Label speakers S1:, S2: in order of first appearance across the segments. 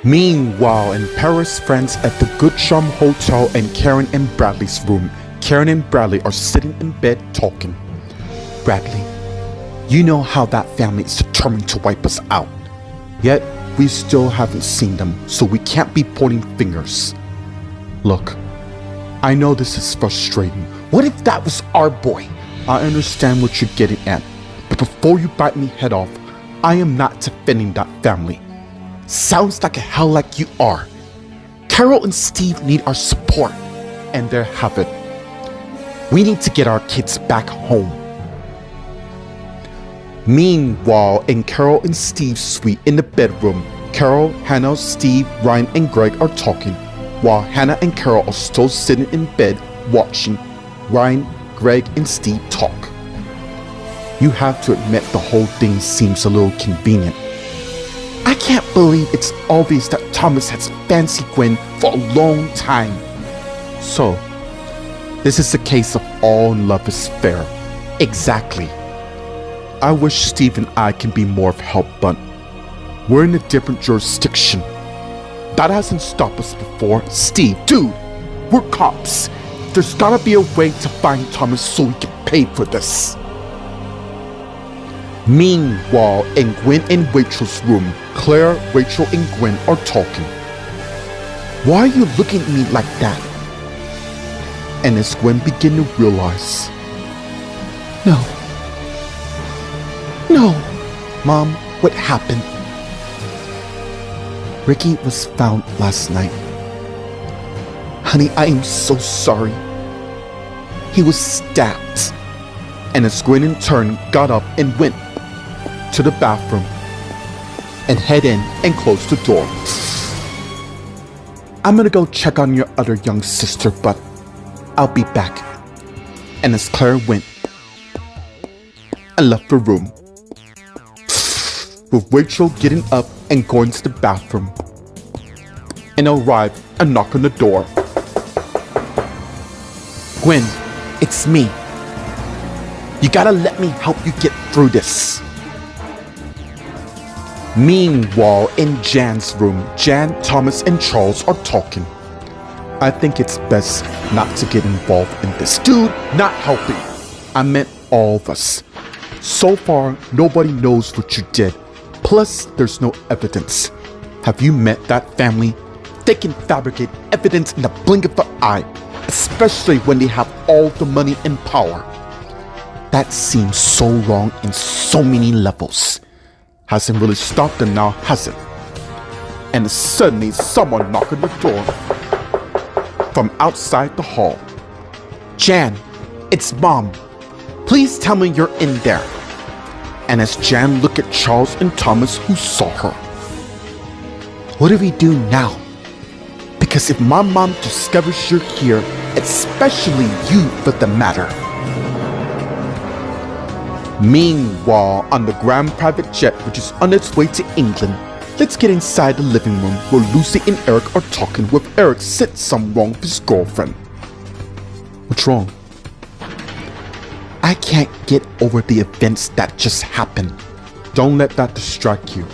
S1: Meanwhile, in Paris, France, at the Good Charm Hotel in Karen and Bradley's room, Karen and Bradley are sitting in bed talking. Bradley, you know how that family is determined to wipe us out. Yet, we still haven't seen them, so we can't be pointing fingers. Look, I know this is frustrating. What if that was our boy? I understand what you're getting at, but before you bite me head off, I am not defending that family. Sounds like a hell like you are. Carol and Steve need our support, and there have it. We need to get our kids back home. Meanwhile, in Carol and Steve's suite in the bedroom, Carol, Hannah, Steve, Ryan, and Greg are talking, while Hannah and Carol are still sitting in bed watching Ryan, Greg, and Steve talk. You have to admit the whole thing seems a little convenient. I can't believe it's obvious that Thomas has fancied Gwen for a long time. So, this is a case of all love is fair. Exactly. I wish Steve and I can be more of help, but we're in a different jurisdiction. That hasn't stopped us before. Steve, dude, we're cops. There's gotta be a way to find Thomas so we can pay for this. Meanwhile, in Gwen and Rachel's room, Claire, Rachel, and Gwen are talking. Why are you looking at me like that? And as Gwen begins to realize, No. Mom, what happened? Ricky was found last night. Honey, I am so sorry. He was stabbed. And as Gwen in turn got up and went to the bathroom and head in and closed the door. I'm gonna go check on your other young sister, but I'll be back. And as Claire went and left the room, with Rachel getting up and going to the bathroom, and arrived and knocked on the door. Gwen, it's me. You gotta let me help you get through this. Meanwhile, in Jan's room, Jan, Thomas, and Charles are talking. I think it's best not to get involved in this. Dude, not helping. I meant all of us. So far, nobody knows what you did. Plus, there's no evidence. Have you met that family? They can fabricate evidence in the blink of an eye, especially when they have all the money and power. That seems so wrong in so many levels. Hasn't really stopped them now, has it? And suddenly someone knocked on the door from outside the hall. Jan, it's Mom. Please tell me you're in there. And as Jan looked at Charles and Thomas, who saw her. What do we do now? Because if my mom discovers you're here, especially you for the matter. Meanwhile, on the Grand Private Jet, which is on its way to England, let's get inside the living room where Lucy and Eric are talking with Eric said something wrong with his girlfriend. What's wrong? I can't get over the events that just happened. Don't let that distract you.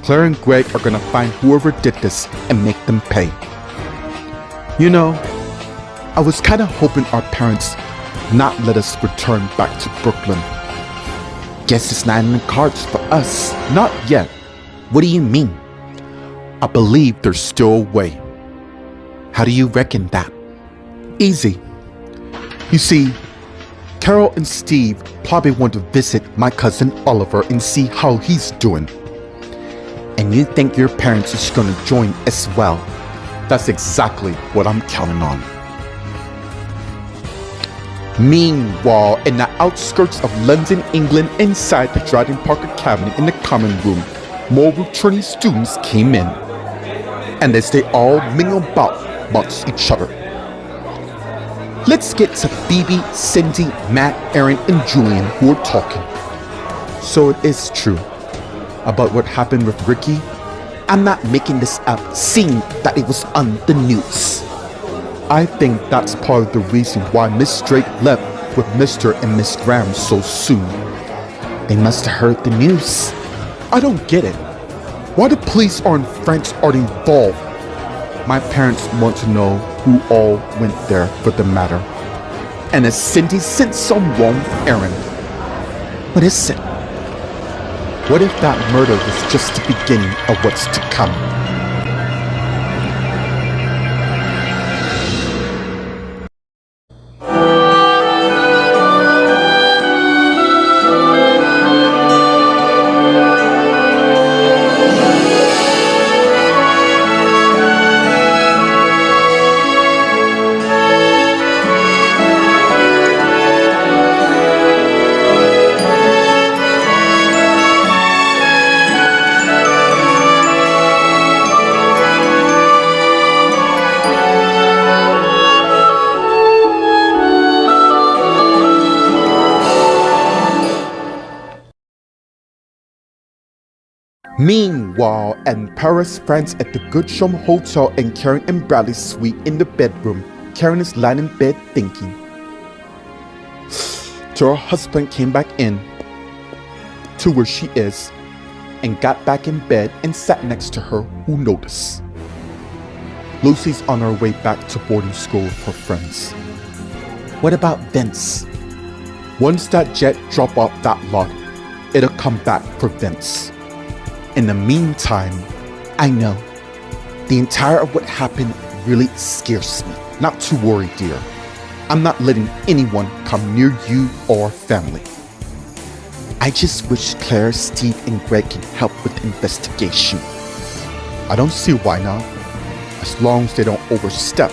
S1: Claire and Greg are gonna find whoever did this and make them pay. You know, I was kinda hoping our parents not let us return back to Brooklyn. Guess it's not in the cards for us. Not yet. What do you mean? I believe there's still a way. How do you reckon that? Easy. You see, Carol and Steve probably want to visit my cousin Oliver and see how he's doing. And you think your parents are gonna join as well. That's exactly what I'm counting on. Meanwhile, in the outskirts of London, England, inside the Dryden Park Academy in the common room, more returning students came in. And as they all mingle about amongst each other. Let's get to Phoebe, Cindy, Matt, Aaron, and Julian who are talking. So it is true about what happened with Ricky. I'm not making this up, seeing that it was on the news. I think that's part of the reason why Miss Drake left with Mr. and Miss Graham so soon. They must have heard the news. I don't get it. Why the police or in France are involved? My parents want to know who all went there for the matter. And as Cindy sent someone with Aaron. What is it? What if that murder was just the beginning of what's to come? Meanwhile, in Paris, France, at the Goodsham Hotel in Karen and Bradley's suite in the bedroom, Karen is lying in bed thinking. Till her husband came back in to where she is and got back in bed and sat next to her, who noticed. Lucy's on her way back to boarding school with her friends. What about Vince? Once that jet drop off that lot, it'll come back for Vince. In the meantime, I know the entire of what happened really scares me. Not to worry, dear. I'm not letting anyone come near you or family. I just wish Claire, Steve, and Greg can help with the investigation. I don't see why not, as long as they don't overstep.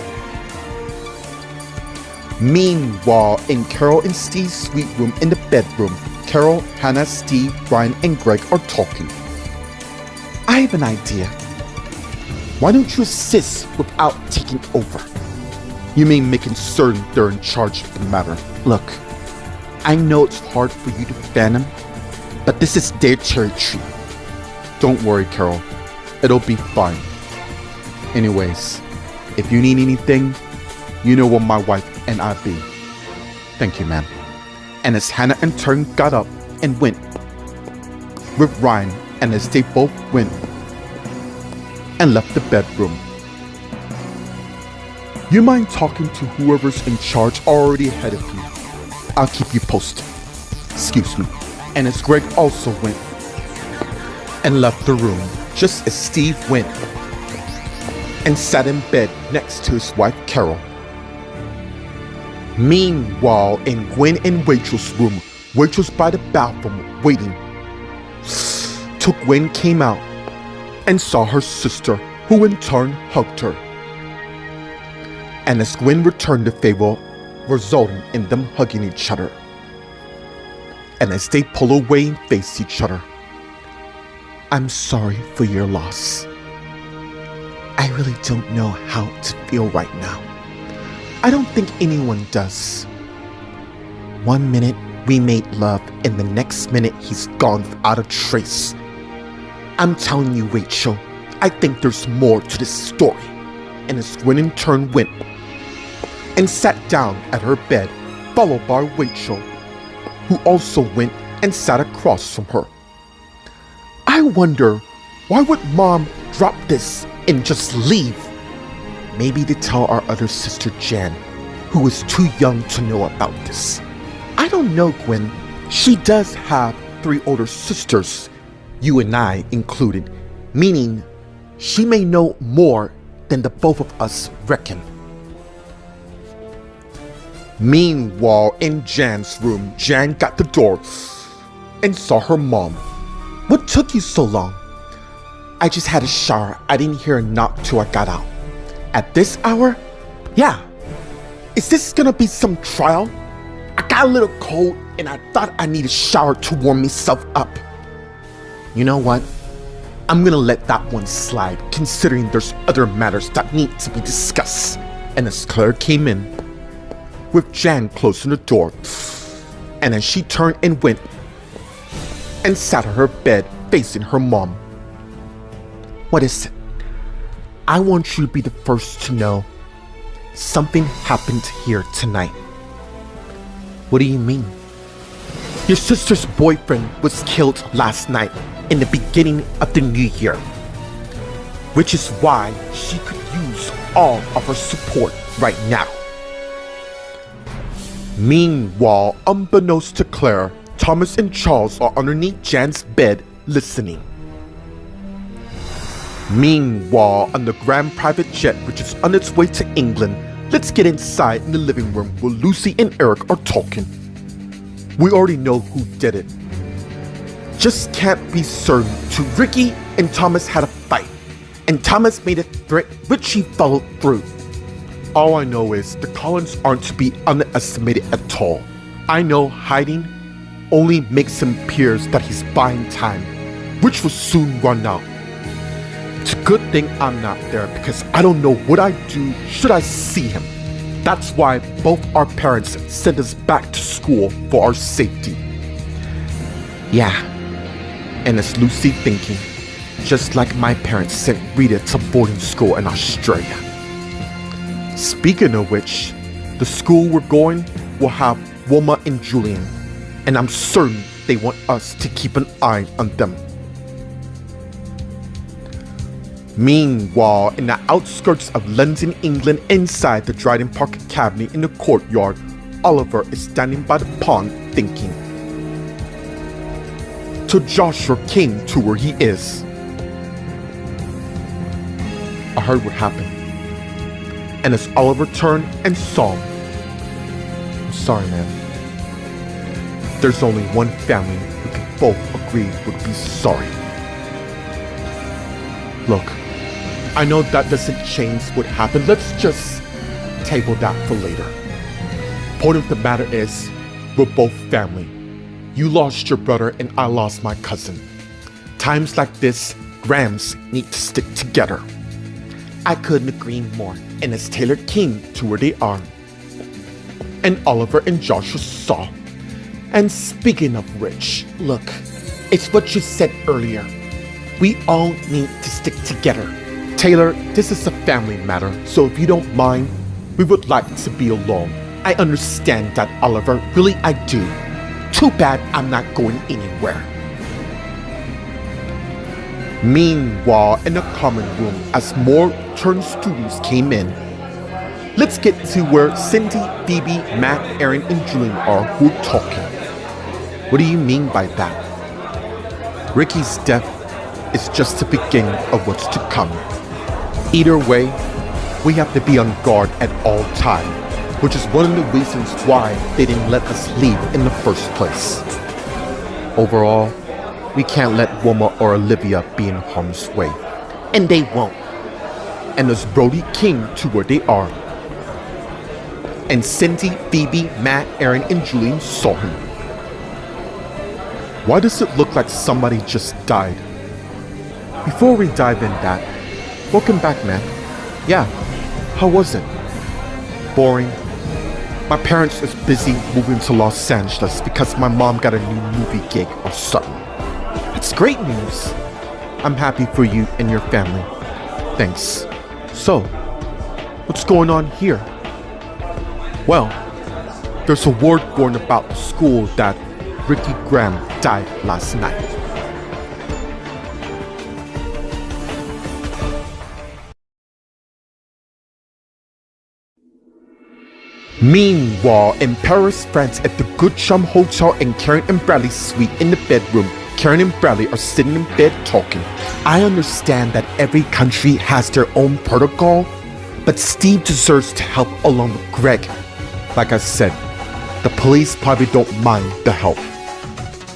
S1: Meanwhile, in Carol and Steve's sweet room in the bedroom, Carol, Hannah, Steve, Brian, and Greg are talking. I have an idea. Why don't you assist without taking over? You mean making certain they're in charge of the matter. Look, I know it's hard for you to fan them, but this is their territory. Don't worry, Carol. It'll be fine. Anyways, if you need anything, you know where my wife and I be. Thank you, ma'am. And as Hannah in turn got up and went with Ryan, and as they both went and left the bedroom. You mind talking to whoever's in charge already ahead of you? I'll keep you posted. Excuse me. And as Greg also went and left the room, just as Steve went and sat in bed next to his wife Carol. Meanwhile, in Gwen and Rachel's room, Rachel's by the bathroom waiting. Till Gwen came out and saw her sister, who in turn hugged her. And as Gwen returned the favor, resulting in them hugging each other. And as they pull away and face each other, I'm sorry for your loss. I really don't know how to feel right now. I don't think anyone does. 1 minute we made love, and the next minute he's gone without a trace. I'm telling you, Rachel, I think there's more to this story. And as Gwen in turn went and sat down at her bed, followed by Rachel, who also went and sat across from her. I wonder, why would Mom drop this and just leave? Maybe to tell our other sister Jan, who is too young to know about this. I don't know, Gwen. She does have 3 older sisters, you and I included, meaning she may know more than the both of us reckon. Meanwhile, in Jan's room, Jan got the door and saw her mom. What took you so long? I just had a shower. I didn't hear a knock till I got out. At this hour? Yeah. Is this gonna be some trial? I got a little cold and I thought I needed a shower to warm myself up. You know what? I'm gonna let that one slide, considering there's other matters that need to be discussed. And as Claire came in, with Jan closing the door, and as she turned and went and sat on her bed facing her mom. What is it? I want you to be the first to know something happened here tonight. What do you mean? Your sister's boyfriend was killed last night in the beginning of the new year. which is why she could use all of her support right now. Meanwhile, unbeknownst to Claire, Thomas and Charles are underneath Jan's bed listening. Meanwhile, on the Grand Private Jet, which is on its way to England, let's get inside in the living room where Lucy and Eric are talking. We already know who did it. Just can't be certain. To Ricky and Thomas had a fight, and Thomas made a threat which he followed through. All I know is the Collins aren't to be underestimated at all. I know hiding only makes him appears that he's buying time, which will soon run out. It's a good thing I'm not there because I don't know what I'd do should I see him. That's why both our parents sent us back to school for our safety. Yeah, and it's Lucy thinking, just like my parents sent Rita to boarding school in Australia. Speaking of which, the school we're going will have Wilma and Julian, and I'm certain they want us to keep an eye on them. Meanwhile, in the outskirts of London, England, inside the Dryden Park Academy in the courtyard, Oliver is standing by the pond thinking. Till Joshua came to where he is. I heard what happened. And as Oliver turned and saw him, I'm sorry, man. There's only one family who can both agree would be sorry. Look, I know that doesn't change what happened. Let's just table that for later. Point of the matter is, we're both family. You lost your brother and I lost my cousin. Times like this, Grams need to stick together. I couldn't agree more, and as Taylor came to where they are, and Oliver and Joshua saw. And speaking of which, look, it's what you said earlier. We all need to stick together. Taylor, this is a family matter, so if you don't mind, we would like to be alone. I understand that, Oliver, really I do. Too bad I'm not going anywhere. Meanwhile, in the common room, as more turned students came in, let's get to where Cindy, Phoebe, Matt, Aaron, and Julian are who are talking. What do you mean by that? Ricky's death is just the beginning of what's to come. Either way, we have to be on guard at all times, which is one of the reasons why they didn't let us leave in the first place. Overall, we can't let Wilma or Olivia be in harm's way. And they won't. And as Brody came to where they are, and Cindy, Phoebe, Matt, Aaron, and Julian saw him. Why does it look like somebody just died? Before we dive in that, welcome back, man. Yeah, how was it? Boring. My parents is busy moving to Los Angeles because my mom got a new movie gig or something. That's great news. I'm happy for you and your family. Thanks. So, what's going on here? Well, there's a word going about the school that Ricky Graham died last night. Meanwhile, in Paris, France, at the Good Chum Hotel in Karen and Bradley's suite in the bedroom, Karen and Bradley are sitting in bed talking. I understand that every country has their own protocol, but Steve deserves to help along with Greg. Like I said, the police probably don't mind the help.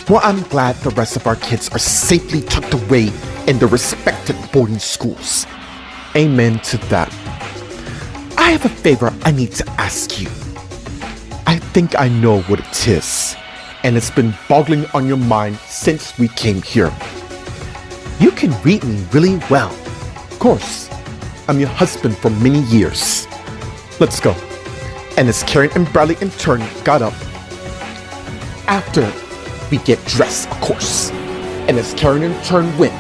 S1: Well, I'm glad the rest of our kids are safely tucked away in their respected boarding schools. Amen to that. I have a favor I need to ask you. I think I know what it is, and it's been boggling on your mind since we came here. You can read me really well. Of course, I'm your husband for many years. Let's go. And as Karen and Bradley in turn got up, after we get dressed, of course, and as Karen in turn went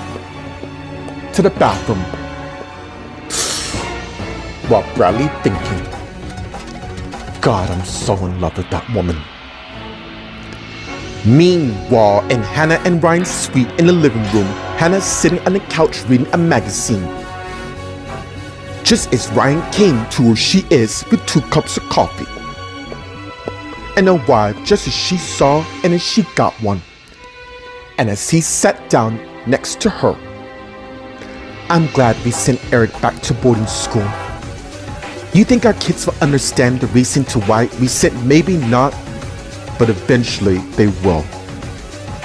S1: to the bathroom, while Bradley thinking, God, I'm so in love with that woman. Meanwhile, in Hannah and Ryan's suite in the living room, Hannah's sitting on the couch reading a magazine. just as Ryan came to where she is with 2 cups of coffee. And arrived just as she saw and as she got one. And as he sat down next to her. I'm glad we sent Eric back to boarding school. You think our kids will understand the reason to why we sent? Maybe not, but eventually they will.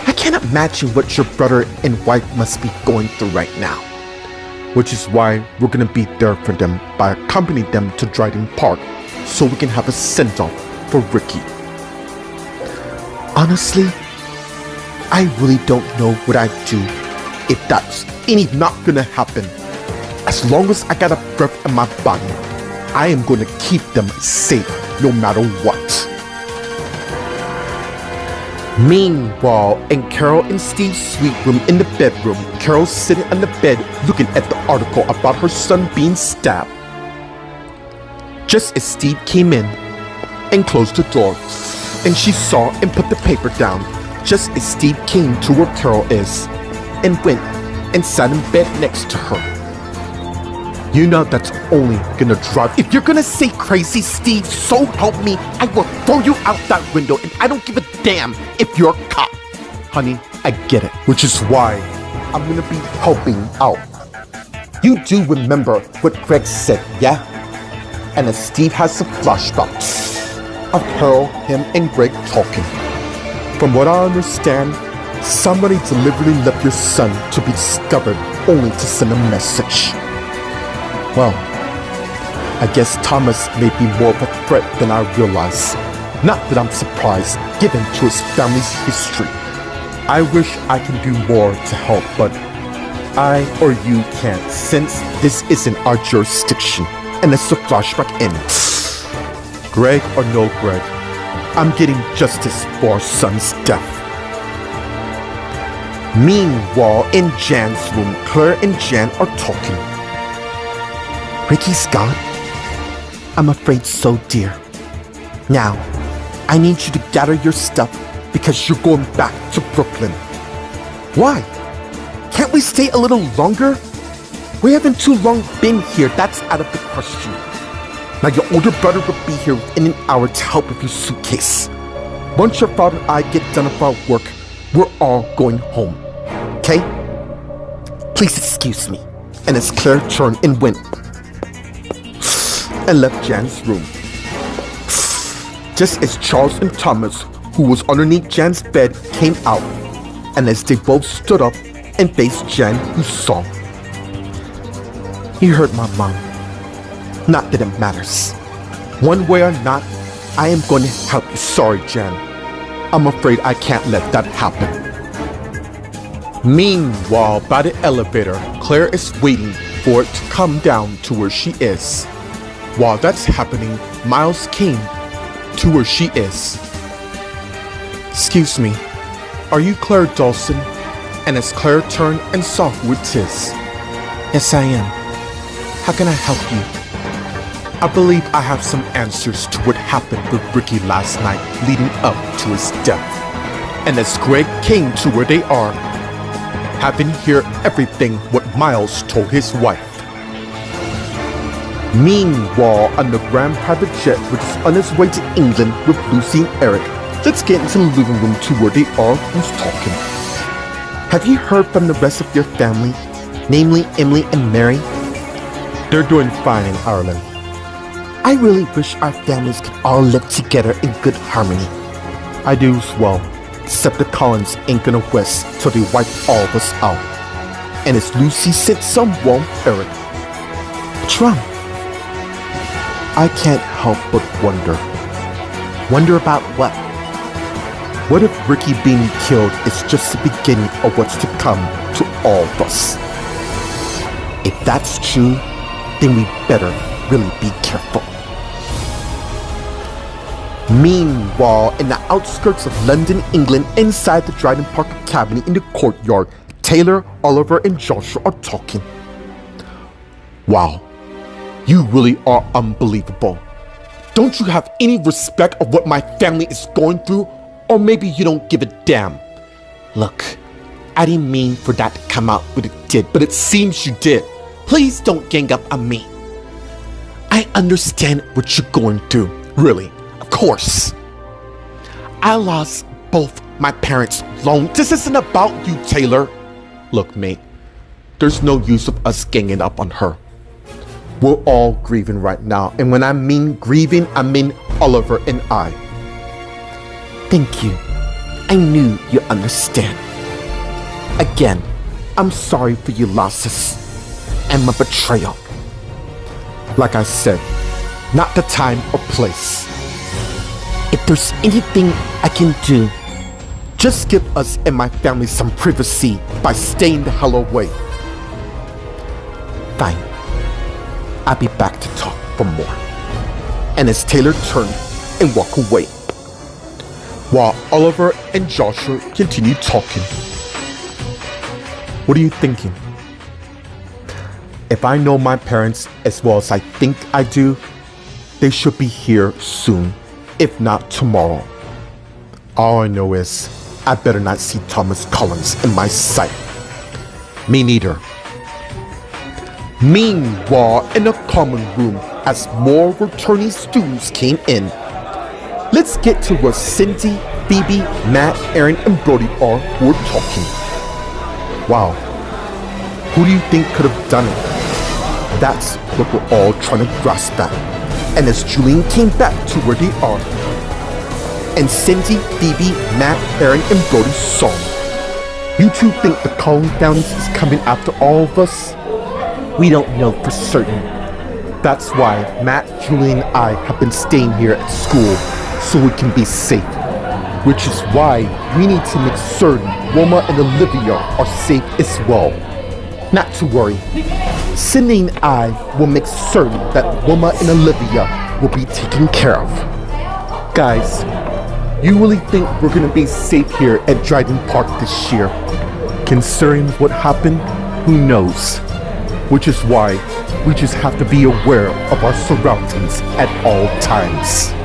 S1: I can't imagine what your brother and wife must be going through right now. Which is why we're gonna be there for them by accompanying them to Dryden Park so we can have a send-off for Ricky. Honestly, I really don't know what I'd do if that's not gonna happen. As long as I got a breath in my body, I am gonna keep them safe no matter what. Meanwhile, in Carol and Steve's sweet room in the bedroom, Carol's sitting on the bed looking at the article about her son being stabbed. Just as Steve came in and closed the door, and she saw and put the paper down, just as Steve came to where Carol is, and went and sat in bed next to her. You know that's only gonna drive. If you're gonna say crazy, Steve, so help me, I will throw you out that window, and I don't give a damn if you're a cop. Honey, I get it, which is why I'm gonna be helping out. You do remember what Greg said, yeah? And as Steve has a flashback of Carol, him, and Greg talking. From what I understand, somebody deliberately left your son to be discovered only to send a message. Well, I guess Thomas may be more of a threat than I realize. Not that I'm surprised, given to his family's history. I wish I can do more to help, but I or you can't, since this isn't our jurisdiction, and it's the flashback ends. Greg or no Greg, I'm getting justice for our son's death. Meanwhile, in Jan's room, Claire and Jan are talking. Ricky's gone? I'm afraid so, dear. Now, I need you to gather your stuff because you're going back to Brooklyn. Why? Can't we stay a little longer? We haven't too long been here, that's out of the question. Now your older brother will be here within an hour to help with your suitcase. Once your father and I get done with our work, we're all going home. Okay? Please excuse me. And as Claire turned and went and left Jan's room. Just as Charles and Thomas, who was underneath Jan's bed, came out, and as they both stood up and faced Jan, who saw. You hurt my mom. Not that it matters. One way or not, I am going to help you. Sorry, Jan. I'm afraid I can't let that happen. Meanwhile, by the elevator, Claire is waiting for it to come down to where she is. While that's happening, Miles came to where she is. Excuse me, are you Claire Dawson? And as Claire turned and saw who it is. Yes, I am. How can I help you? I believe I have some answers to what happened with Ricky last night leading up to his death. And as Greg came to where they are, having heard everything what Miles told his wife. Meanwhile, on the Grand Private Jet, which is on its way to England with Lucy and Eric, let's get into the living room to where they are who's talking. Have you heard from the rest of your family, namely Emily and Mary? They're doing fine in Ireland. I really wish our families could all live together in good harmony. I do as well, except the Collins ain't gonna rest till they wipe all of us out. And as Lucy sent some warm Eric. What's wrong? I can't help but wonder. Wonder about what? What if Ricky being killed is just the beginning of what's to come to all of us? If that's true, then we better really be careful. Meanwhile, in the outskirts of London, England, inside the Dryden Park Academy in the courtyard, Taylor, Oliver, and Joshua are talking. Wow. You really are unbelievable. Don't you have any respect of what my family is going through? Or maybe you don't give a damn. Look, I didn't mean for that to come out, but it did. But it seems you did. Please don't gang up on me. I understand what you're going through, really, of course. I lost both my parents long. This isn't about you, Taylor. Look, mate, there's no use of us ganging up on her. We're all grieving right now, and when I mean grieving, I mean Oliver and I. Thank you. I knew you'd understand. Again, I'm sorry for your losses and my betrayal. Like I said, not the time or place. If there's anything I can do, just give us and my family some privacy by staying the hell away. Fine. I'll be back to talk for more. And as Taylor turned and walked away, while Oliver and Joshua continued talking. What are you thinking? If I know my parents as well as I think I do, they should be here soon, if not tomorrow. All I know is I better not see Thomas Collins in my sight. Me neither. Meanwhile, in the common room, as more returning students came in, let's get to where Cindy, Phoebe, Matt, Aaron, and Brody are who are talking. Wow. Who do you think could have done it? That's what we're all trying to grasp at. And as Julian came back to where they are, and Cindy, Phoebe, Matt, Aaron, and Brody saw me. You two think the Collins Downies is coming after all of us? We don't know for certain. That's why Matt, Julian, and I have been staying here at school so we can be safe. Which is why we need to make certain Wilma and Olivia are safe as well. Not to worry. Sydney and I will make certain that Wilma and Olivia will be taken care of. Guys, you really think we're gonna be safe here at Dryden Park this year? Considering what happened, who knows? Which is why we just have to be aware of our surroundings at all times.